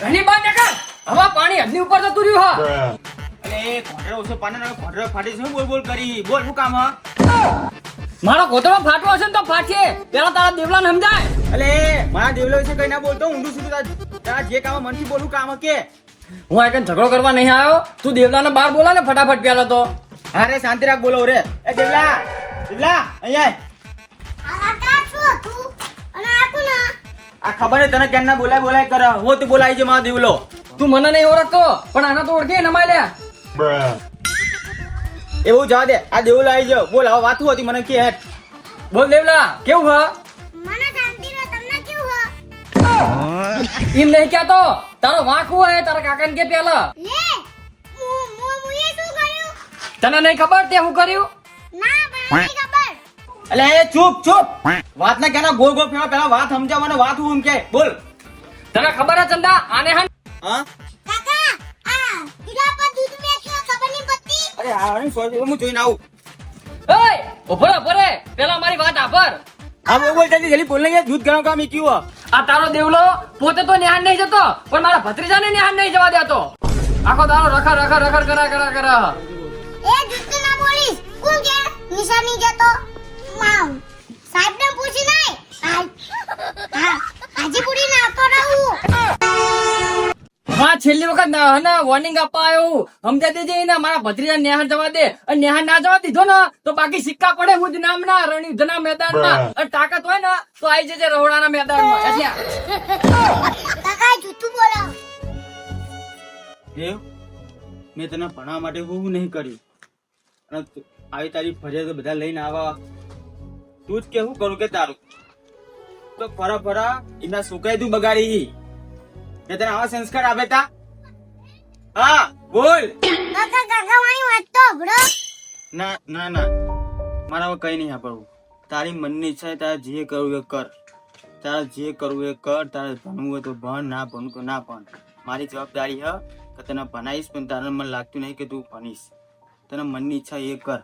ઘણી બાર નકર હવે પાણી હદની ઉપર જતું રહ્યું હા. અલે કોંઢરો ઓછો પાને ને કોંઢરો ફાટી શું બોલ બોલ કરી બોલ શું કામ હા મારો કોતરો ફાટવો હશે ને તો ફાટશે. પેલા તારા દેવલાને સમજાય. અલે મારા દેવલો વિશે કઈ ના બોલતો ઊંડું સીધું તારા જે કામ મનથી બોલું કામ કે હું આ કઈ ઝઘડો કરવા નહીં આવ્યો. તું દેવલાને બહાર બોલા ને ફટાફટ પેલા તો. હા રે શાંતિ રાખ બોલો રે એ દેવલા દેવલા અહીંયા આ ખબર હે તને કેમ ના બોલાય કરે હું તું બોલાય છે મારો દેવલો તું મને નહીં ઓળખતો પણ આના તો ઓળખે ને માય લે. એવું જવા દે આ દેવલો આવી જાવ બોલ હવે વાત હતી મને કે હેઠ બોલ દેવલા કેવું હ? એમ નહીં કહેતો. તારો વાંક હું હે તારા કાકાને કે પેલા. તને નહીં ખબર તે હું કર્યું? અલે એ ચૂપ વાત ના કેના ગોળ ગોળ ફેરવા પેલા વાત સમજાવવાનો વાત હું એમ કે બોલ તને ખબર હે ચંદા આને હન હા અરે આ સોરી હું જોઈને આવું એય ઉભો રે પેલા મારી વાત આભર. હા બોલ જલ્દી બોલ ને દૂધ ગરમ કામ ઈ ક્યું આ તારો દેવલો પોતે તો નેહાન નહીં જતો પણ મારા ભત્રીજાને નેહાન નહીં જવા દેતો. આખો દારો રખડ કરા. હા છેલ્લી વખત વોર્નિંગ આપવા આવ્યો. સમજાઈ દેજે એને મારા ભત્રીજા નેહાન જવા દે. અને નેહાન ના જવા દીધો ને તો બાકી સિક્કા પડે હું જ નામના રણયુદ્ધના મેદાનમાં. અને તાકાત હોય ને તો આવી જજે રહોડાના મેદાનમાં. એટલે દેવ મેં તને ભણવા માટે હું નહીં કર્યું અને આવી તારી ફરિયાદ બધા લઈને આવા તું જ કે હું કરું કે તારું તો ફરા એમના સુકાઈ તું બગાડી મેં તને આવા સંસ્કાર આપે તા હા બોલ ના મારા હવે કઈ નહીં સાંભળવું તારી મનની ઈચ્છા છે તારે જે કરવું એ કર તારે જે કરવું એ કર તારે ભણવું હોય તો ભણ ના ભણવું તો ના ભણ મારી જવાબદારી હ કે તને ભણાવીશ પણ તારે મને લાગતું નહીં કે તું ભણીશ તને મનની ઈચ્છા એ કર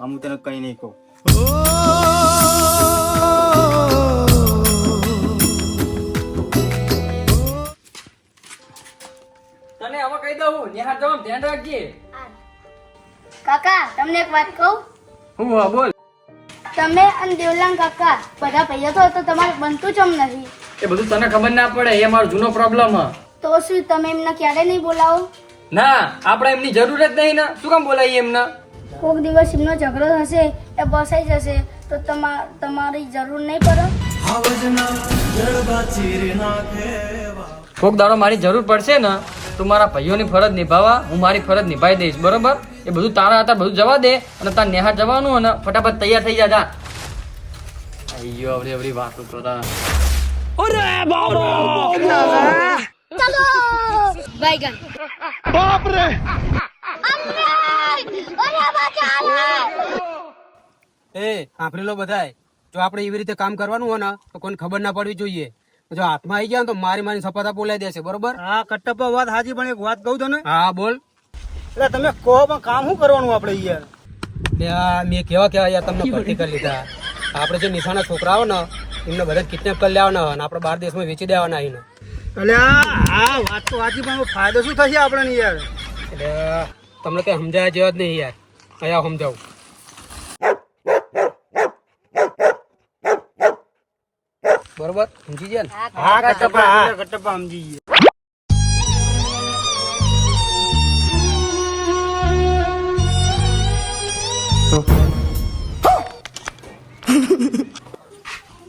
હું તને કઈ નહીં કહું તને હવે કહી દઉં નેહાન જવાનું ધ્યાન રાખજે. કાકા તમને એક વાત કહું હું બોલ. તમે અને દેવલાલ કાકા બધા પૈસા થો તો તમારે બનતું ચમ નથી એ બધું તને ખબર ના પડે એ મારો જૂનો પ્રોબ્લેમ હ. તો શું તમે એમને ક્યારે નહીં બોલાવો ના આપણે એમની જરૂર જ નહીં ને શું કામ બોલાવીએ એમને. કોઈક દિવસ એમનો ઝઘડો થશે એ બસાઈ જશે તો તમારી જરૂર નહીં પડે કોક દાડો મારી જરૂર પડશે ને તું મારા ભાઈઓની ફરજ નિભાવવા હું મારી ફરજ નિભાવી દઈશ બરોબર. એ બધું તારા હતા બધું જવા દે અને તાર નેહાર જવાનું અને ફટાફટ તૈયાર થઈ જા. અయ్యో અવરી વાતો કરા. बैगन એ આપણે લો બધાય જો આપણે એવી રીતે કામ કરવાનું હોય ને તો કોઈને ખબર ના પડવી જોઈએ. જો હાથમાં આવી ગયા ને તો મારી સપાતા બોલાઈ દેશે બરોબર. હા કટ્ટપ્પા વાત હાજી પણ એક વાત કહું તને હા બોલ. એટલે તમે કહો પણ કામ શું કરવાનું આપણે યાર મેં કેવા યાર તમને ભરતી કરી લીધા. આપણે જે નિશાના છોકરાઓ ને એમને બધા કિડનેપ કરી લેવાના અને આપણે બહાર દેશમાં વેચી દેવાના આવીને. એટલે આ વાત તો હાજી પણ ફાયદો શું થશે આપણે યાર એટલે તમને કઈ સમજાયા જેવા જ નહીં યાર. અહીંયા સમજાવું બરોબર સમજી ગયા ને. હા કટ્ટપ્પા સમજી ગયા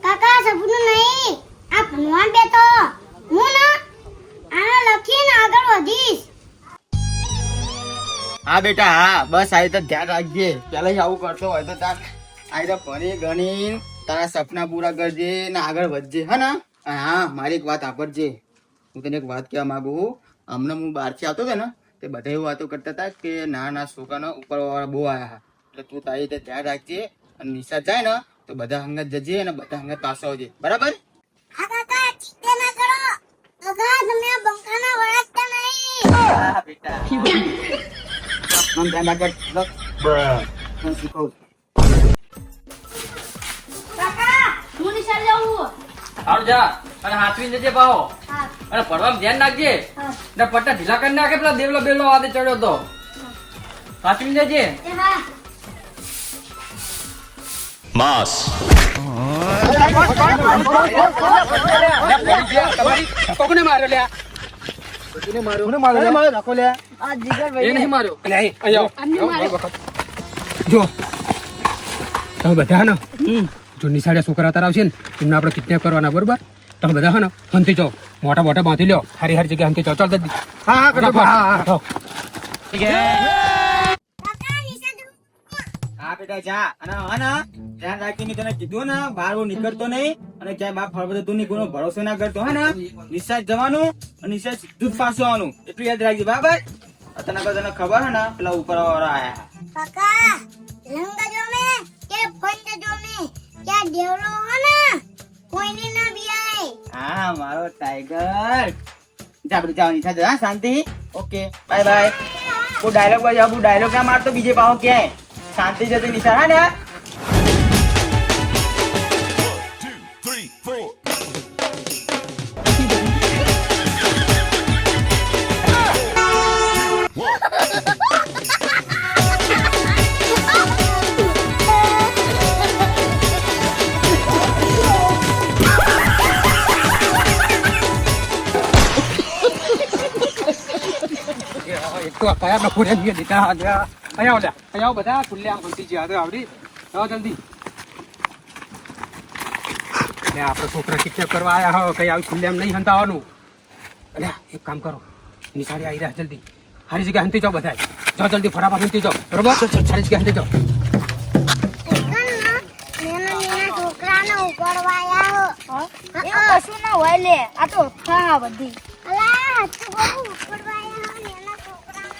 કાકા સપનું નહીં આ ભણવાન બેતો હું ના આને લખીને આગળ વધીશ. હા બેટા હા બસ આવી તો ધ્યાન રાખજે પેલા આવું કરતો હોય તો તાર આવી તો ભણી ગણી તારા સપના પૂરા કરજે ને આગળ વધજે હા ને હા મારી એક વાત સાંભળજે હું તને એક વાત કહેવા માંગુ હમણાં હું બહારથી આવતો હતો ને તે બધા એવું વાતો કરતા હતા કે ના છોકરાનો ઉપર વાળા બહુ આવ્યા એટલે તું તારી રીતે ધ્યાન રાખજે અને નિશાળ જાય ને તો બધા હંગત જજે અને બધા હંગત પાછો આવજે બરાબર હા કાકા ચિંતા ના કરો કાકા તમે આ બંકાના વળગતા નહીં. હા બેટા આમ ધ્યાન રાખજે શીખવું કાકા હું નિશાળ જાઉં. હાલ જા અને હાથવીને જજે પાહો. હા અને પડવામાં ધ્યાન નાખજે હા. ને પટ્ટા ઢીલા કરી નાખે પેલા દેવલો બેવલો વાદે ચડ્યો તો સાચવી જજે એ હા Mas. કોને માર્યો લ્યા? કોને માર્યો રાખો લ્યા? આ જીગર એ નહીં માર્યો અલ્યા, અહીં આવો. જો તમે બધા ને જો નિશાળે છોકરા તાર આવશે ને એમને આપણે કિડનેપ કરવાના, બરોબર? તમે બધા હે ને હંતી જાઓ, મોટા મોટા બાંધી લ્યો, હારી હારી જગ્યાએ હંતી જાઓ. ચાલ જલ્દી. જાઓ. હા બેટા જા. અને હા ને ધ્યાન રાખીને તને કીધું ને બહાર હું નીકળતો નહીં અને ક્યાંય બાપ ફરવા તું નહીં, કોઈનો ભરોસો ના કરતો. હે ને નિશાળ જવાનું અને નિશાળ સીધું જ પાછું આવવાનું, એટલું યાદ રાખજે બરાબર. તને ખબર હે ને પેલા ઉપર વાળા આયા. કાકા લંગા જો મે કે ફંડ જો મે કે દેવલો હને કોઈને ના બિયાય. હા મારો ટાઈગર. જા આપણે જાવ નિશાળ જા. શાંતિ. Okay bye bye. હું ડાયલોગ બજાવ, હું ડાયલોગ ના મારતો બીજે પાહો ક્યાંય. શાંતિ જતી નિશાળ. હા ને 3, 4. એક તો કયા આપણા ફોન એમ દીધા અહીંયા આવો લ્યા, અહીંયા આવો બધા ખુલ્લે આમ હંતી જ્યાં તો આવડી જાઓ જલ્દી. લે આપણે છોકરા કિડનેપ કરવા આયા હો, કઈ આવી ખુલ્લે આમ નહીં હંતાવાનું. અલ્યા એક કામ કરો, નિશાળે આવી રહ્યા જલ્દી, સારી જગ્યાએ હંતી જાઓ બધા. જાઓ જલ્દી ફટાફટ હંતી જાઓ, બરોબર? સારી જગ્યાએ હંતી જાઓ. નેના છોકરાને ઉપાડવાયા હો. એ કશું ના હોય લે, આ તો હા બધી. અલા તું બહુ ઉપાડવાયા હો નેના છોકરાને.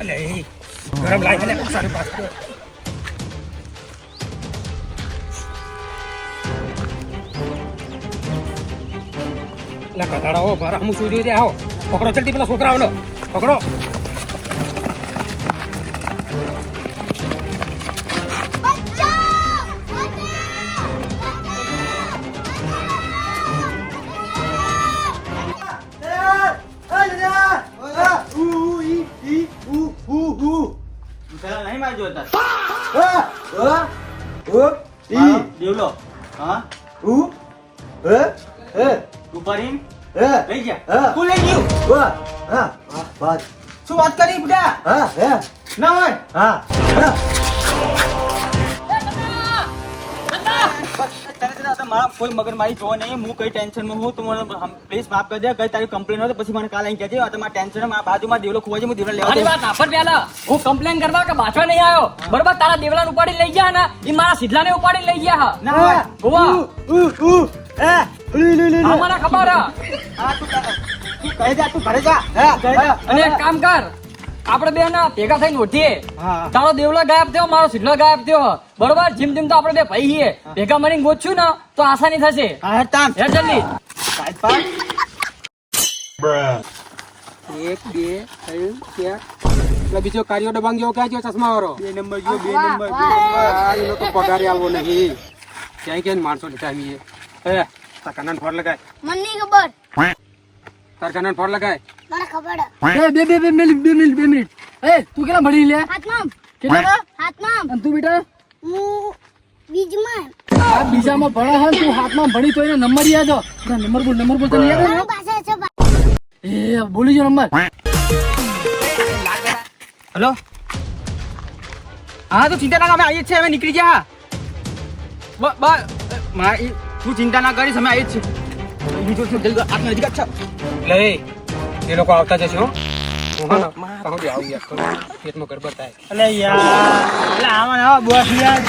અલે એ ગરમ લાગે ને સારી પાસ. લા કટાડા હો બારા હું સુઈ દે. આવો પકડો જલ્દી પેલા છોકરાઓનો પકડો. પેલા નહીં મારજો હતા. દેવલો. હા ઉપર ઈન લઈ ગયા. તું લઈ ગયું. શું વાત કરી બુડા? ના હોય. મારા કોઈ મગર મારી જોવો નહીં. હું કઈ ટેન્શન માં હું તું મને પ્લીઝ માફ કરી દે. કઈ તારી કમ્પ્લેન હોય તો પછી મને કાલે અહીં કહેજે. આ તમારા ટેન્શન મારા બાજુમાં દેવલો ખોવાય છે, હું દેવલા લેવા મારી જઉં. વાત સાંભળ પહેલા. હું કમ્પ્લેન કરવા કે બાંચવા નહીં આવ્યો, બરોબર? તારા દેવલાને ઉપાડી લઈ ગયા ને એ મારા સિધલાને ઉપાડી લઈ ગયા હા. ના હોય. હોવા. હા, મને ખબર હે. તું કહે જા, તું ઘરે જા. ઘરે જા. અને એક કામ કર, આપણે બે ના ભેગા થઈને ઓઢીએ. હા. તારો દેવલો ગાયબ થયો, મારો સિધલો ગાયબ થયો, બરોબર? જેમ જેમ તો આપણે બે ભાઈ છીએ, ભેગા મળીને ગોતશું ને તો આસાની થશે. હા, તામ. હે જલ્દી. સાઈડ પર. Bruh. 1 2 3 4. પેલા બીજો કાર્યો ડબાંગ જેવો ક્યાં છે ચશ્મા વાળો? 2 નંબર જો 2 નંબર. આ એનો તો પગાર આલવો નહીં. ક્યાંય ક્યાંય માણસો લીધા મીએ. એ તાર કાનાને ફોન લગાય, મને નહીં ખબર. તાર કાનાને ફોન લગાય. મને ખબર હે. એ બે મિનિટ. એ તું કેટલા ભણી લે? હાથમાં કેટલા? હાથમાં અને તું બેટા હું બીજમાં આ બીજામાં ભણે હે, તું હાથમાં ભણી તો એને નંબર યાદ હો. નંબર બોલ તને યાદ હે? મારી પાસે છે બા. એ બોલી જો નંબર. હેલો. હા તું ચિંતા ના કર, અમે આવીએ જ છીએ. હવે નીકળી જા. તું ચિંતા ના કરીશ, અમે આવીએ જ છીએ. બીજો શું જલ્દી આટલા નજીક જ છે. લે એ લોકો આવતા જશે હો. હું હા ને કહું દે આવું યાર, પેટમાં ગરબડ થાય. અલે યાર, અલે આમાં આવા બોસ યાર.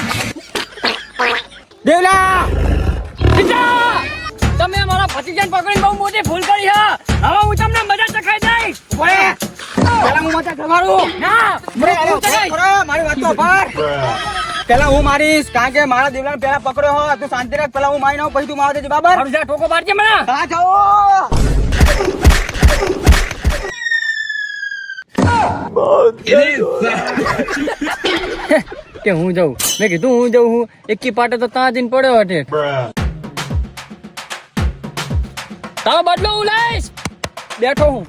દેવલા પિતા! તમે મારા ભતીજાને પકડીને બહુ મોટી ભૂલ કરી છે. હવે હું તમને મજા ચખાઈ દઈશ. ઓય પેલા હું મજા તમારું ના, મને ભૂલ ચખાઈ. મારી વાત તો પર. Bruh. પેલા હું મારીશ, કારણ કે મારા દેવલાને પેલા પકડ્યો હો. તું શાંતિ રાખ, પેલા હું મારી નાખું, પછી તું માર દેજે બરાબર. મારું જા ટોકો મારજે મને. હા જાઓ. કે હું જાઉં? મેં કીધું હું જાઉં. હું એકી પાટે તો ત્યાં જઈને પડ્યો હટે. Bruh. તારો બદલો હું લઈશ. બેઠો હું.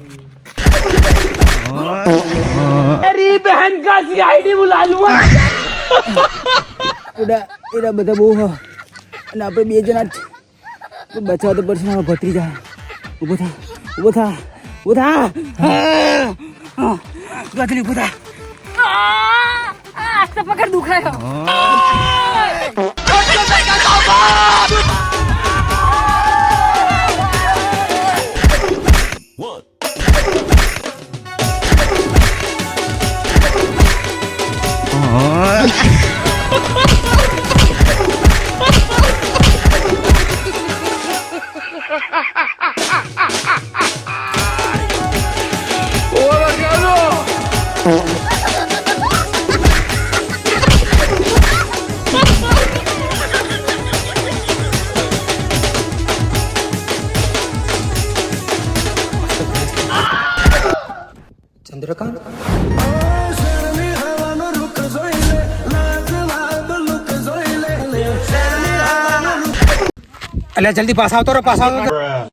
એરા બધા બહુ હ અને આપણે બે જણા જ તો બચાવ તો પડશે મારો ભત્રીજા. ઊભો થા ઊભો થા ઊભો થા. ગધડી ઊભો થા. આજ તો પકડ દુખાયો. One. ચંદ્રકાંત અલ્યા જલ્દી પાછા આવતો રે પાછા આવતો રે. Bruh.